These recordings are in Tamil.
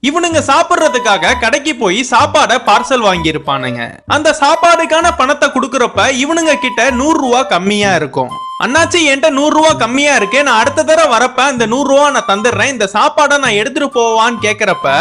இவனுங்க சாப்பிடுறதுக்காக கடைக்கு போய் சாப்பாட பார்சல் வாங்கி இருப்பானுங்க. அந்த சாப்பாடுக்கான பணத்தை குடுக்கறப்ப இவனுங்க கிட்ட 100 ரூபா கம்மியா இருக்கும். அண்ணாச்சி என்கிட்ட 100 ரூபா கம்மியா இருக்கு, நான் அடுத்த தடவை வரப்ப இந்த 100 ரூபா நான் தந்துடுறேன், இந்த சாப்பாடை நான் எடுத்துட்டு போவான்னு கேக்குறப்ப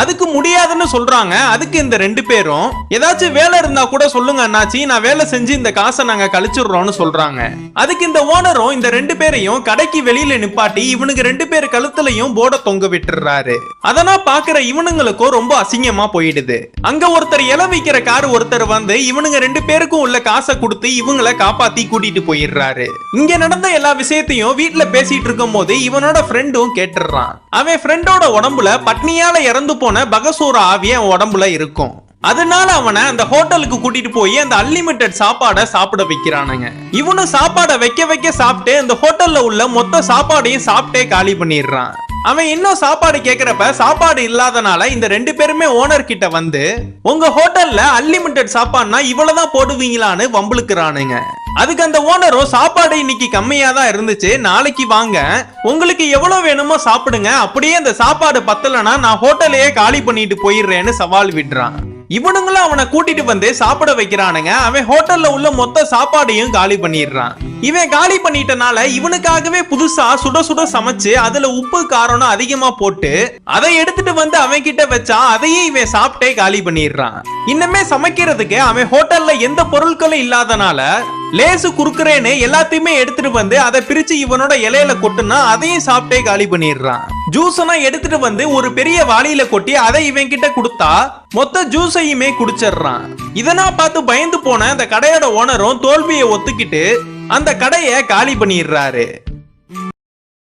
அதுக்கு முடியாதுன்னு சொல்றாங்க. அதுக்கு இந்த 2 பேரும் ஏதாச்சும் வேலை இருந்தா கூட சொல்லுங்க அண்ணாச்சி, நான் வேலை செஞ்சு இந்த காசை நாங்க கழிச்சிடுறோம்னு சொல்றாங்க. அதுக்கு இந்த ஓனரும் இந்த 2 பேரையும் கடைக்கு வெளியில நிப்பாட்டி இவனுக்கு 2 பேர் கழுத்துலயும் போர்டை தொங்க விட்டுறாரு. அதெல்லாம் பாக்குற இவனுங்களுக்கும் ரொம்ப அசிங்கமா போயிடுது. அங்க ஒருத்தர் இலை விக்கிற கார் ஒருத்தர் வந்து இவனுங்க 2 பேருக்கும் உள்ள காசை கொடுத்து இவங்களை காப்பாத்தி கூட்டிட்டு போயிடுறாரு. இங்க நடந்த எல்லா விஷயத்தையும் வீட்டுல பேசிட்டு இருக்கும் போது இவனோட ஃப்ரெண்டும் கேட்டுறான். அவன் ஃப்ரெண்டோட உடம்புல பட்னியால இறந்து போன பகசூர ஆவி அவன் உடம்புல இருக்கும். அதனால அவனை அந்த ஹோட்டலுக்கு கூட்டிட்டு போய் அந்த அன்லிமிட்டெட் சாப்பாடை சாப்பிட வைக்கிறானுங்க. இவனும் சாப்பாடை வைக்க சாப்பிட்டு அந்த ஹோட்டல்ல உள்ள மொத்த சாப்பாடையும் சாப்பிட்டே காலி பண்ணிடுறான். அவன் இன்னும் சாப்பாடு கேக்குறப்ப சாப்பாடு இல்லாதனால இந்த 2 பேருமே ஓனர் கிட்ட வந்து உங்க ஹோட்டல்ல அன்லிமிட்டெட் சாப்பாடுனா இவ்வளவுதான் போடுவீங்களான்னு வம்புலுக்குறானுங்க. அதுக்கு அந்த ஓனரும் சாப்பாடு இன்னைக்கு கம்மியா தான் இருந்துச்சு, நாளைக்கு வாங்க, உங்களுக்கு எவ்வளவு வேணுமோ சாப்பிடுங்க, அப்படியே அந்த சாப்பாடு பத்தலனா நான் ஹோட்டலையே காலி பண்ணிட்டு போயிடுறேன்னு சவால் விடுறான். இவனுங்களும் அவனை கூட்டிட்டு வந்து சாப்பிட வைக்கிறானுங்க. அவன் ஹோட்டல்ல உள்ள மொத்த சாப்பாடையும் காலி பண்ணிடுறான். இவன் காலி பண்ணிட்டனால இவனுக்காகவே புதுசா சுட சுட சமைச்சு அதுல உப்பு காரம் அதிகமா போட்டு அதை எடுத்துட்டு வந்து அவன் கிட்ட வச்சா அதையே இவன் சாப்பிட்டே காலி பண்ணிடுறான். இன்னுமே சமைக்கிறதுக்கு அவன் ஹோட்டல்ல எந்த பொருட்களும் இல்லாதனால லேசு குறுக்குறேன்னு எல்லாத்தையுமே எடுத்துட்டு வந்து அதை பிரிச்சு இவனோட இலையில கொட்டுனா அதையும் சாப்பிட்டே காலி பண்ணிடுறான். ஜூஸ்னா எடுத்துட்டு வந்து ஒரு பெரிய வாளியில கொட்டி அதை இவன் கிட்ட கொடுத்தா மொத்த ஜூஸையுமே குடிச்சிடுறான். இதெல்லாம் பார்த்து பயந்து போன அந்த கடையோட ஓனரும் தோல்வியை ஒத்துக்கிட்டு அந்த கடையை காலி பண்ணிடுறாரு.